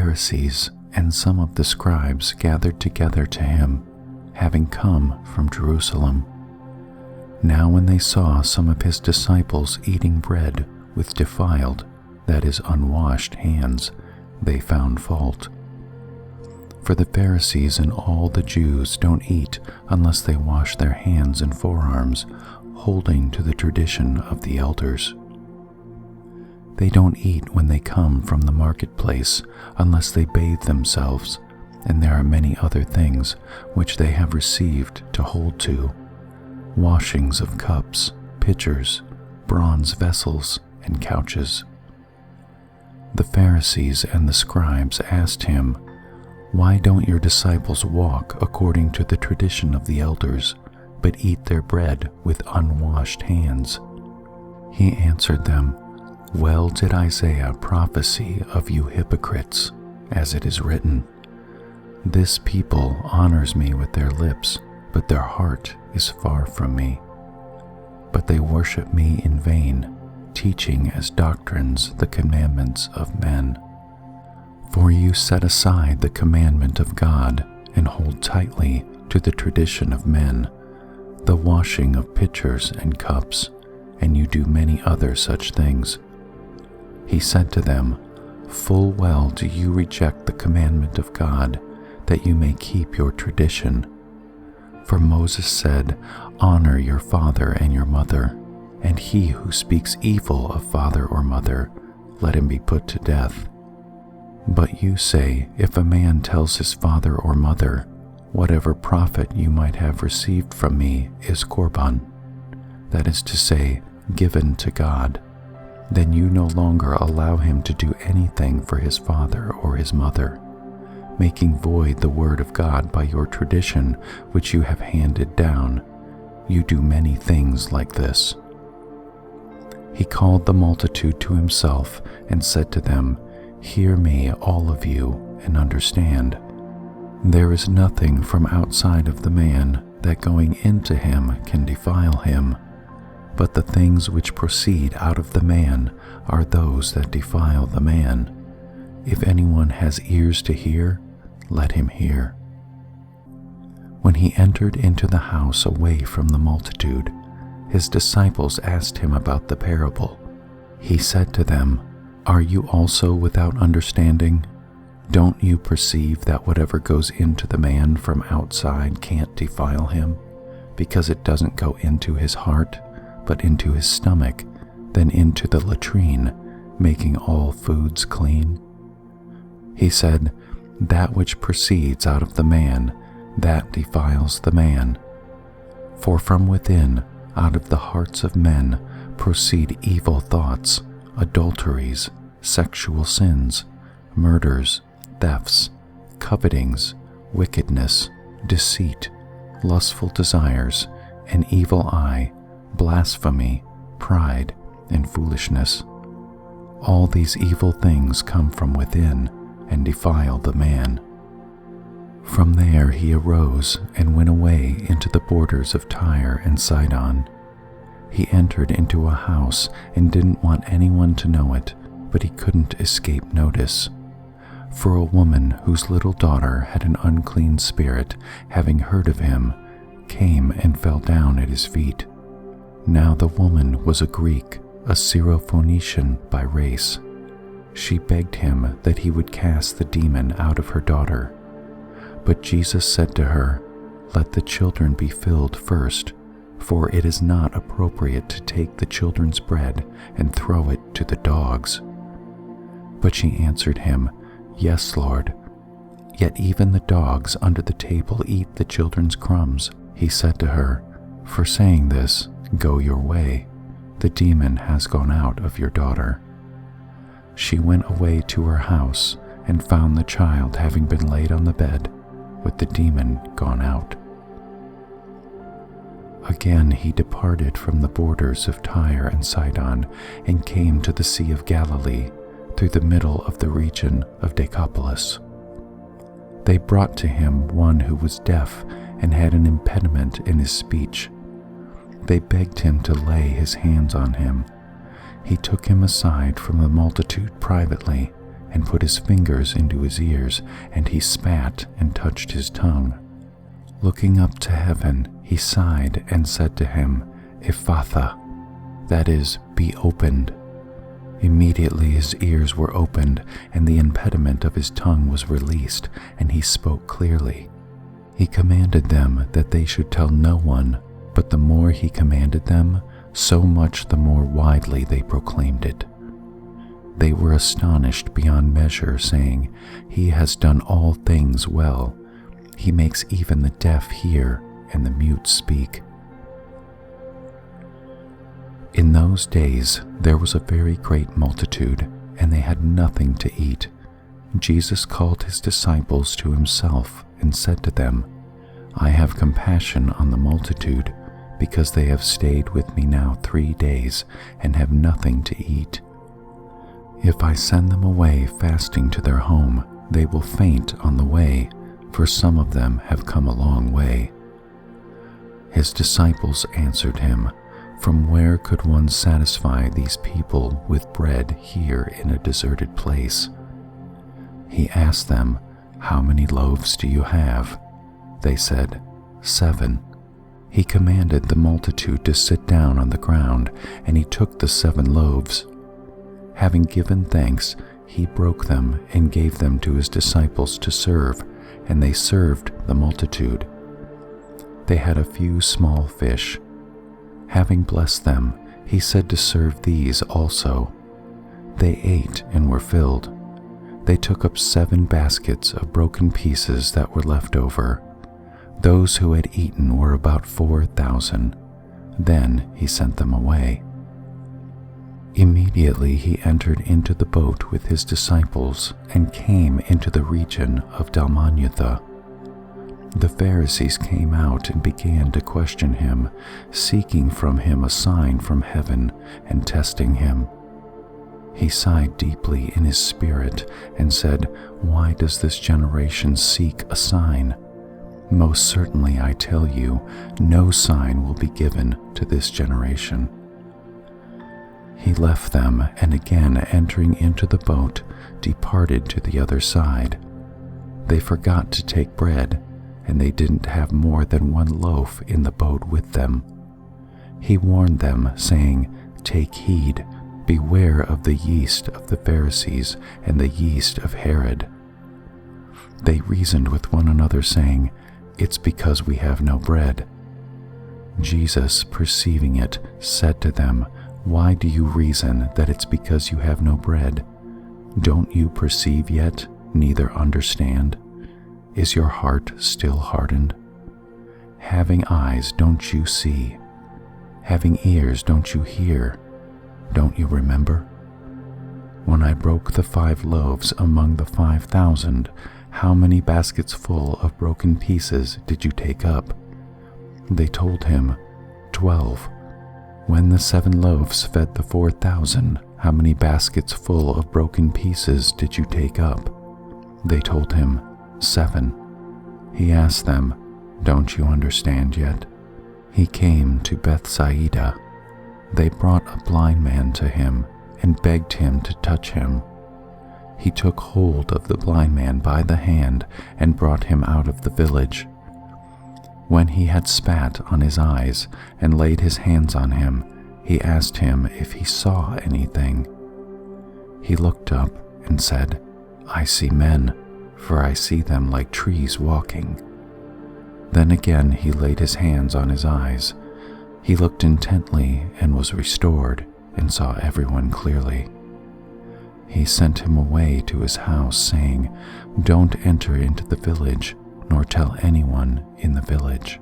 Pharisees and some of the scribes gathered together to him, having come from Jerusalem. Now when they saw some of his disciples eating bread with defiled, that is, unwashed hands, they found fault. For the Pharisees and all the Jews don't eat unless they wash their hands and forearms, holding to the tradition of the elders. They don't eat when they come from the marketplace unless they bathe themselves, and there are many other things which they have received to hold to, washings of cups, pitchers, bronze vessels, and couches. The Pharisees and the scribes asked him, "Why don't your disciples walk according to the tradition of the elders, but eat their bread with unwashed hands?" He answered them, "Well did Isaiah prophesy of you hypocrites, as it is written, 'This people honors me with their lips, but their heart is far from me. But they worship me in vain, teaching as doctrines the commandments of men. For you set aside the commandment of God and hold tightly to the tradition of men, the washing of pitchers and cups, and you do many other such things." He said to them, "Full well do you reject the commandment of God, that you may keep your tradition. For Moses said, 'Honor your father and your mother,' and he who speaks evil of father or mother, let him be put to death. But you say, if a man tells his father or mother, 'Whatever profit you might have received from me is korban,' that is to say, given to God, then you no longer allow him to do anything for his father or his mother, making void the word of God by your tradition which you have handed down. You do many things like this." He called the multitude to himself and said to them, "Hear me, all of you, and understand. There is nothing from outside of the man that going into him can defile him, but the things which proceed out of the man are those that defile the man. If anyone has ears to hear, let him hear." When he entered into the house away from the multitude, his disciples asked him about the parable. He said to them, "Are you also without understanding? Don't you perceive that whatever goes into the man from outside can't defile him, because it doesn't go into his heart, but into his stomach, then into the latrine, making all foods clean?" He said, "That which proceeds out of the man, that defiles the man. For from within, out of the hearts of men, proceed evil thoughts, adulteries, sexual sins, murders, thefts, covetings, wickedness, deceit, lustful desires, an evil eye, blasphemy, pride, and foolishness. All these evil things come from within and defile the man." From there he arose and went away into the borders of Tyre and Sidon. He entered into a house and didn't want anyone to know it, but he couldn't escape notice. For a woman whose little daughter had an unclean spirit, having heard of him, came and fell down at his feet. Now the woman was a Greek, a Syrophoenician by race. She begged him that he would cast the demon out of her daughter. But Jesus said to her, "Let the children be filled first, for it is not appropriate to take the children's bread and throw it to the dogs." But she answered him, "Yes, Lord. Yet even the dogs under the table eat the children's crumbs." He said to her, "For saying this, go your way. The demon has gone out of your daughter." She went away to her house and found the child having been laid on the bed, with the demon gone out. Again he departed from the borders of Tyre and Sidon and came to the Sea of Galilee, through the middle of the region of Decapolis. They brought to him one who was deaf and had an impediment in his speech. They begged him to lay his hands on him. He took him aside from the multitude privately and put his fingers into his ears, and he spat and touched his tongue. Looking up to heaven, he sighed and said to him, "Ephphatha," that is, "be opened." Immediately his ears were opened, and the impediment of his tongue was released, and he spoke clearly. He commanded them that they should tell no one, but the more he commanded them, so much the more widely they proclaimed it. They were astonished beyond measure, saying, "He has done all things well. He makes even the deaf hear and the mute speak." In those days there was a very great multitude, and they had nothing to eat. Jesus called his disciples to himself and said to them, "I have compassion on the multitude, because they have stayed with me now 3 days and have nothing to eat. If I send them away fasting to their home, they will faint on the way, for some of them have come a long way." His disciples answered him, "From where could one satisfy these people with bread here in a deserted place?" He asked them, "How many loaves do you have?" They said, 7. He commanded the multitude to sit down on the ground, and he took the 7 loaves. Having given thanks, he broke them and gave them to his disciples to serve, and they served the multitude. They had a few small fish. Having blessed them, he said to serve these also. They ate and were filled. They took up 7 baskets of broken pieces that were left over. Those who had eaten were about 4,000. Then he sent them away. Immediately he entered into the boat with his disciples and came into the region of Dalmanutha. The Pharisees came out and began to question him, seeking from him a sign from heaven and testing him. He sighed deeply in his spirit and said, "Why does this generation seek a sign? Most certainly I tell you, no sign will be given to this generation." He left them, and again entering into the boat, departed to the other side. They forgot to take bread, and they didn't have more than 1 loaf in the boat with them. He warned them, saying, "Take heed, beware of the yeast of the Pharisees and the yeast of Herod." They reasoned with one another, saying, "It's because we have no bread." Jesus, perceiving it, said to them, "Why do you reason that it's because you have no bread? Don't you perceive yet, neither understand? Is your heart still hardened? Having eyes, don't you see? Having ears, don't you hear? Don't you remember? When I broke the 5 loaves among the 5,000, how many baskets full of broken pieces did you take up?" They told him, 12. When the 7 loaves fed the 4,000, how many baskets full of broken pieces did you take up? They told him, 7. He asked them, "Don't you understand yet?" He came to Bethsaida. They brought a blind man to him and begged him to touch him. He took hold of the blind man by the hand and brought him out of the village. When he had spat on his eyes and laid his hands on him, he asked him if he saw anything. He looked up and said, "I see men, for I see them like trees walking." Then again he laid his hands on his eyes. He looked intently and was restored and saw everyone clearly. He sent him away to his house, saying, "Don't enter into the village, nor tell anyone in the village."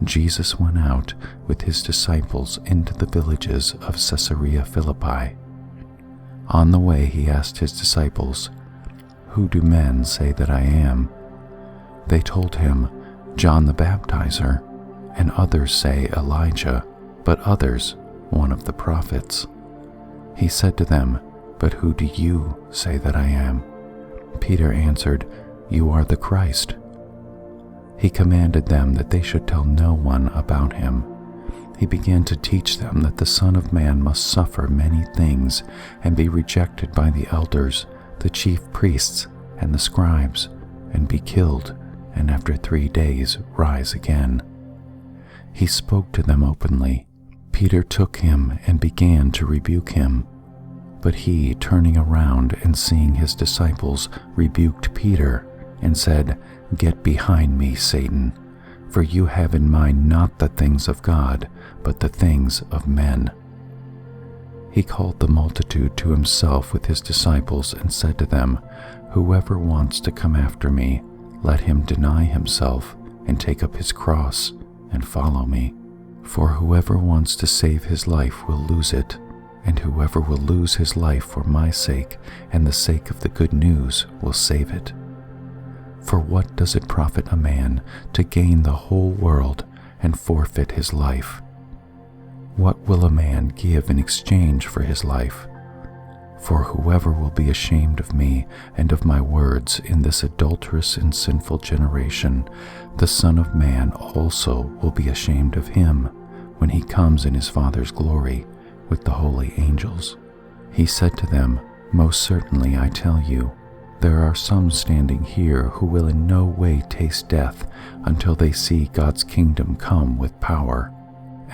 Jesus went out with his disciples into the villages of Caesarea Philippi. On the way he asked his disciples, "Who do men say that I am?" They told him, "John the Baptizer, and others say Elijah, but others, one of the prophets." He said to them, "But who do you say that I am?" Peter answered, "You are the Christ." He commanded them that they should tell no one about him. he began to teach them that the Son of Man must suffer many things and be rejected by the elders, the chief priests, and the scribes, and be killed, and after 3 days rise again. He spoke to them openly. Peter took him and began to rebuke him. But he, turning around and seeing his disciples, rebuked Peter and said, "Get behind me, Satan, for you have in mind not the things of God, but the things of men." He called the multitude to himself with his disciples and said to them, "Whoever wants to come after me, let him deny himself and take up his cross and follow me. For whoever wants to save his life will lose it, and whoever will lose his life for my sake and the sake of the good news will save it. For what does it profit a man to gain the whole world and forfeit his life? What will a man give in exchange for his life? For whoever will be ashamed of me and of my words in this adulterous and sinful generation, the Son of Man also will be ashamed of him when he comes in his Father's glory with the holy angels." He said to them, "Most certainly I tell you, there are some standing here who will in no way taste death until they see God's kingdom come with power."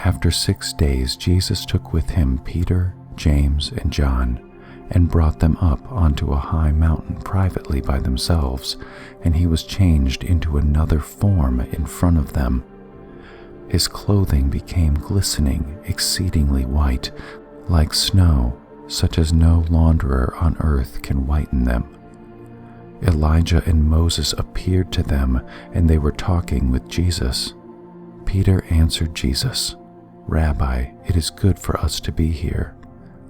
After 6 days, Jesus took with him Peter, James, and John, and brought them up onto a high mountain privately by themselves, and he was changed into another form in front of them. His clothing became glistening, exceedingly white, like snow, such as no launderer on earth can whiten them. Elijah and Moses appeared to them, and they were talking with Jesus. Peter answered Jesus, "Rabbi, it is good for us to be here.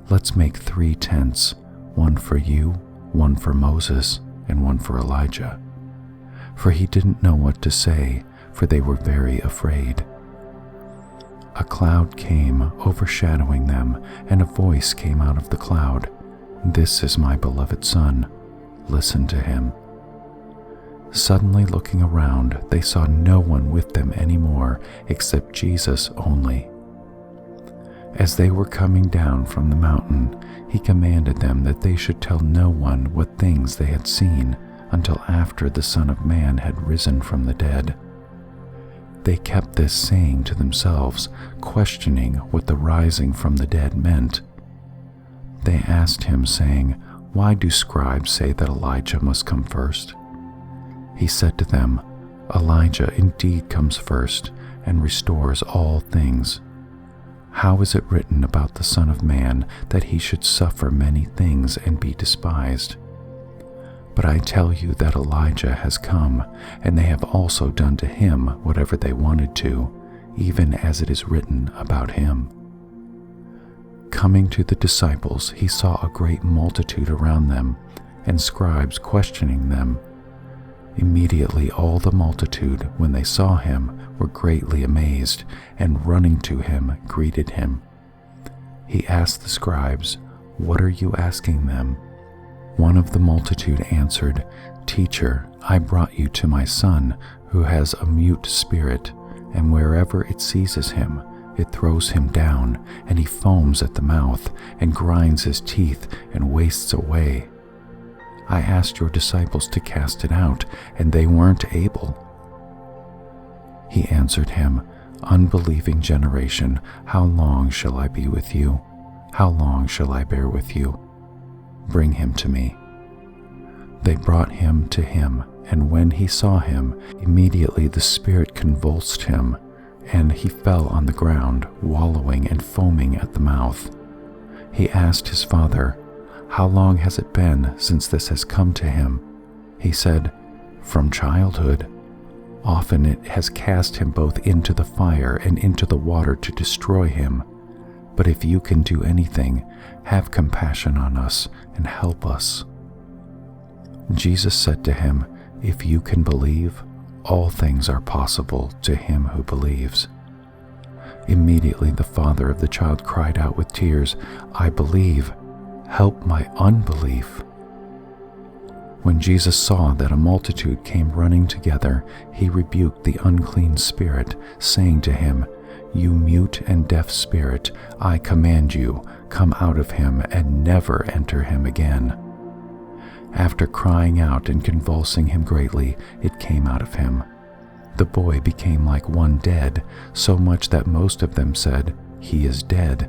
Let's make 3 tents, one for you, one for Moses, and one for Elijah." For he didn't know what to say, for they were very afraid. A cloud came, overshadowing them, and a voice came out of the cloud, "This is my beloved Son. Listen to him." Suddenly looking around, they saw no one with them anymore except Jesus only. As they were coming down from the mountain, he commanded them that they should tell no one what things they had seen until after the Son of Man had risen from the dead. They kept this saying to themselves, questioning what the rising from the dead meant. They asked him, saying, "Why do scribes say that Elijah must come first?" He said to them, "Elijah indeed comes first and restores all things. How is it written about the Son of Man that he should suffer many things and be despised? But I tell you that Elijah has come, and they have also done to him whatever they wanted to, even as it is written about him." Coming to the disciples, he saw a great multitude around them, and scribes questioning them. Immediately all the multitude, when they saw him, were greatly amazed, and running to him, greeted him. He asked the scribes, "What are you asking them?" One of the multitude answered, "Teacher, I brought you to my son, who has a mute spirit, and wherever it seizes him, it throws him down, and he foams at the mouth, and grinds his teeth, and wastes away. I asked your disciples to cast it out, and they weren't able." He answered him, "Unbelieving generation, how long shall I be with you? How long shall I bear with you? Bring him to me." They brought him to him, and when he saw him, immediately the spirit convulsed him, and he fell on the ground, wallowing and foaming at the mouth. He asked his father, "How long has it been since this has come to him?" He said, "From childhood. Often it has cast him both into the fire and into the water to destroy him. But if you can do anything, have compassion on us and help us." Jesus said to him, "If you can believe, all things are possible to him who believes." Immediately the father of the child cried out with tears, "I believe, help my unbelief." When Jesus saw that a multitude came running together, he rebuked the unclean spirit, saying to him, "You mute and deaf spirit, I command you, come out of him and never enter him again." After crying out and convulsing him greatly, it came out of him. The boy became like one dead, so much that most of them said, "He is dead."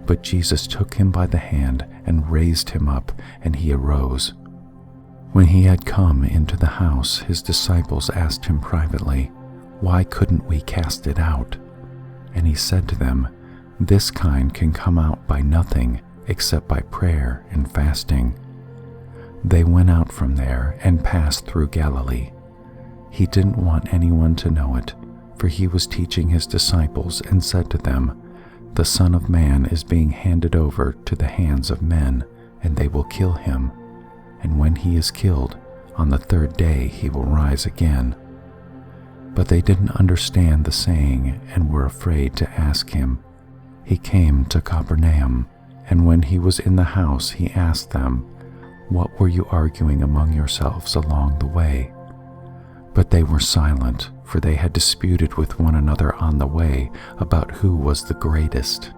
But Jesus took him by the hand and raised him up, and he arose. When he had come into the house, his disciples asked him privately, "Why couldn't we cast it out?" And he said to them, "This kind can come out by nothing except by prayer and fasting." They went out from there and passed through Galilee. He didn't want anyone to know it, for he was teaching his disciples and said to them, "The Son of Man is being handed over to the hands of men, and they will kill him. And when he is killed, on the third day he will rise again." But they didn't understand the saying and were afraid to ask him. He came to Capernaum, and when he was in the house he asked them, "What were you arguing among yourselves along the way?" But they were silent, for they had disputed with one another on the way about who was the greatest.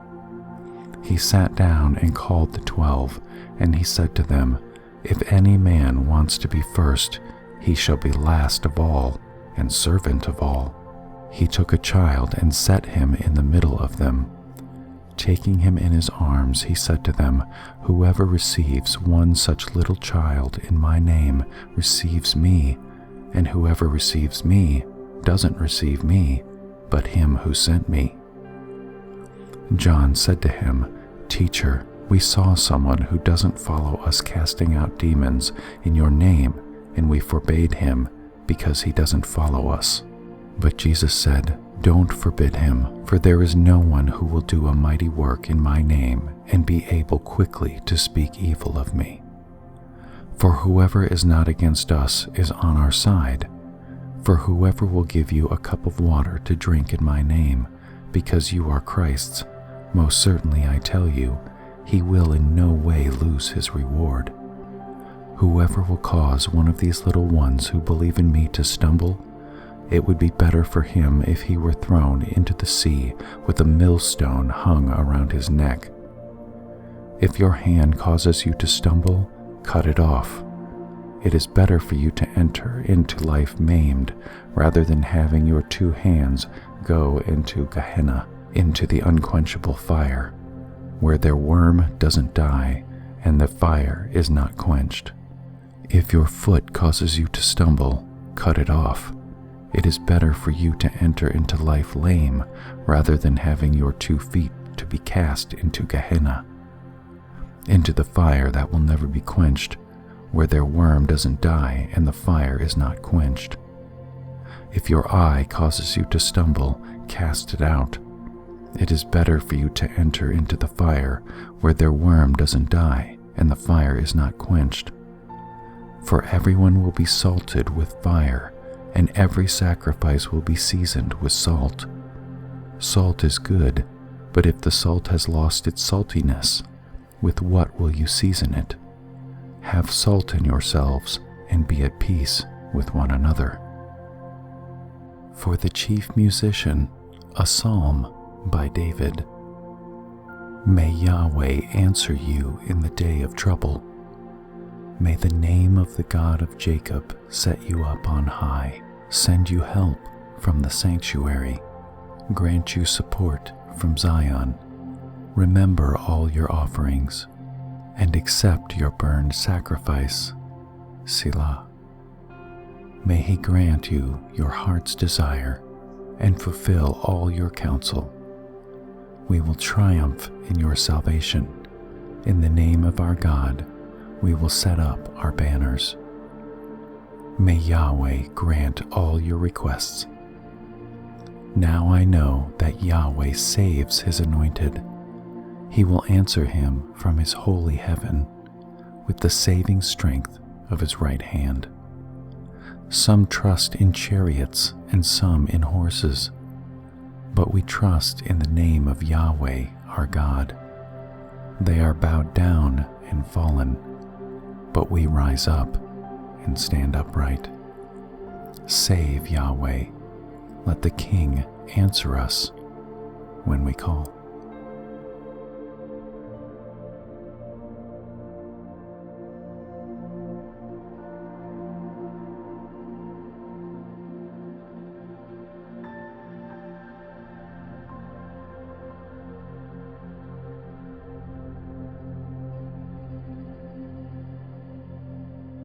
He sat down and called the 12, and he said to them, "If any man wants to be first, he shall be last of all and servant of all." He took a child and set him in the middle of them. Taking him in his arms, he said to them, "Whoever receives one such little child in my name receives me, and whoever receives me doesn't receive me, but him who sent me." John said to him, "Teacher, we saw someone who doesn't follow us casting out demons in your name, and we forbade him because he doesn't follow us." But Jesus said, "Don't forbid him, for there is no one who will do a mighty work in my name and be able quickly to speak evil of me. For whoever is not against us is on our side. For whoever will give you a cup of water to drink in my name, because you are Christ's, most certainly I tell you, he will in no way lose his reward. Whoever will cause one of these little ones who believe in me to stumble, it would be better for him if he were thrown into the sea with a millstone hung around his neck. If your hand causes you to stumble, cut it off. It is better for you to enter into life maimed rather than having your two hands go into Gehenna, into the unquenchable fire, where their worm doesn't die and the fire is not quenched. If your foot causes you to stumble, cut it off. It is better for you to enter into life lame rather than having your 2 feet to be cast into Gehenna, into the fire that will never be quenched, where their worm doesn't die and the fire is not quenched. If your eye causes you to stumble, cast it out. It is better for you to enter into the fire where their worm doesn't die and the fire is not quenched. For everyone will be salted with fire, and every sacrifice will be seasoned with salt. Salt is good, but if the salt has lost its saltiness, with what will you season it? Have salt in yourselves, and be at peace with one another." For the chief musician, a psalm by David. May Yahweh answer you in the day of trouble. May the name of the God of Jacob set you up on high, send you help from the sanctuary, grant you support from Zion. Remember all your offerings, and accept your burned sacrifice. Selah. May he grant you your heart's desire, and fulfill all your counsel. We will triumph in your salvation. In the name of our God, we will set up our banners. May Yahweh grant all your requests. Now I know that Yahweh saves his anointed. He will answer him from his holy heaven with the saving strength of his right hand. Some trust in chariots and some in horses, but we trust in the name of Yahweh our God. They are bowed down and fallen, but we rise up and stand upright. Save, Yahweh. Let the King answer us. when we call.